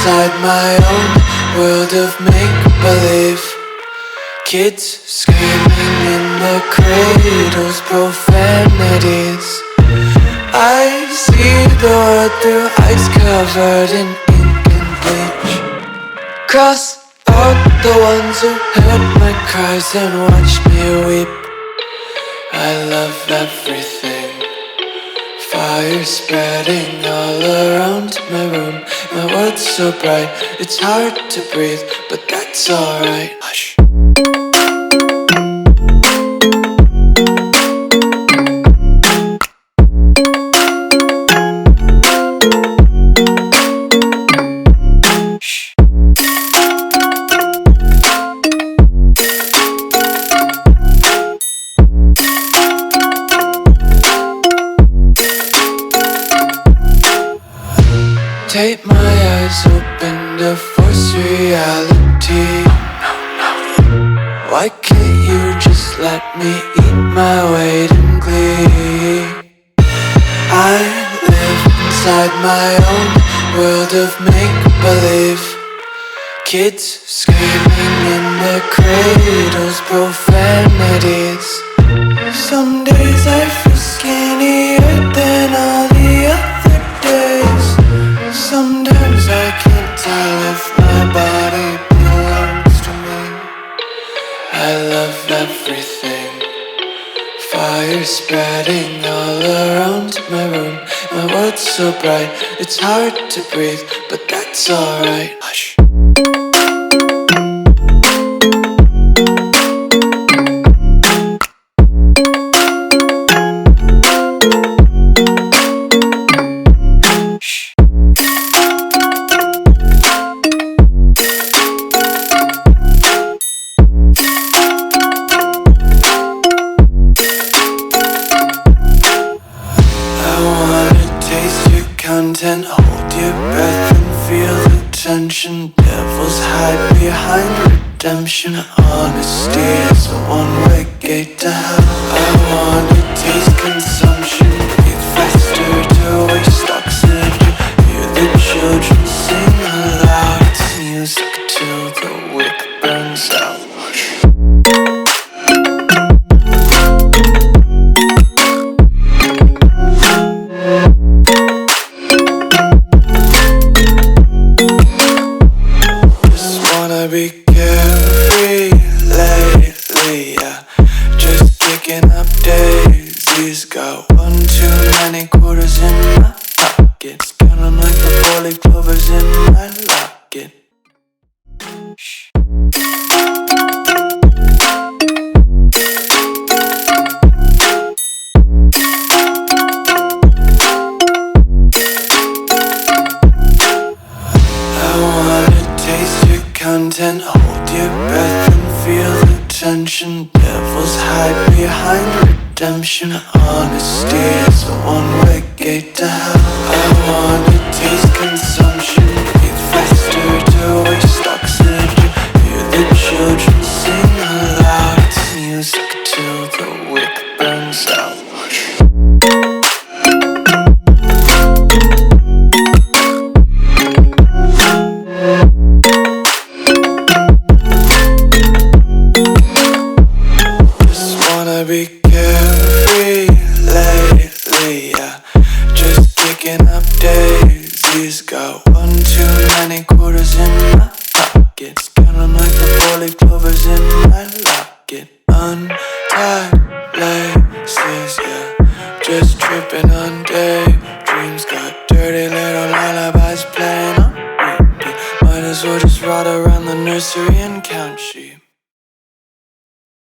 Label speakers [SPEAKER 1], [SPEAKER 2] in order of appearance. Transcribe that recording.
[SPEAKER 1] inside my own world of make-believe. Kids screaming in their cradles, profanities. I see the world through eyes covered in ink and bleach. Cross out the ones who heard my cries and watched me weep. I love everything. Fire spreading all around my room. My world's so bright, it's hard to breathe, but that's alright. Hush. Tape my eyes open to force reality. Why can't you just let me eat my weight in glee? I live inside my own world of make-believe. Kids screaming in their cradles, profanities. Some days I feel skinnier than all the other days. Sometimes I can't tell if my body belongs to me. I love everything. Fire spreading all around my room. My world's so bright, it's hard to breathe, but that's alright. Hush. Content, hold your breath and feel the tension. Devils hide behind redemption. Honesty is a one-way gate to hell. I wanna taste consumption, breathe faster to waste oxygen. Hear the children sing aloud. It's music till the wick burns out. Be carefree lately, yeah. Just kicking up daisies. Got one too many quarters in my pockets. Count 'em like the 4-leaf clovers in my locket. Shh. Content, hold your breath and feel the tension. Devils hide behind redemption. Honesty is a one-way gate to hell. I wanna taste consumption, breathe faster to waste oxygen. Hear the children sing aloud. It's music till the wick burns out. Be carefree lately, yeah. Just kicking up daisies. Got one too many quarters in my pockets. Count 'em like the 4-leaf clovers in my locket. Untied laces, yeah. Just tripping on daydreams. Got dirty little lullabies playing on repeat. Might as well just ride around the nursery and count sheep.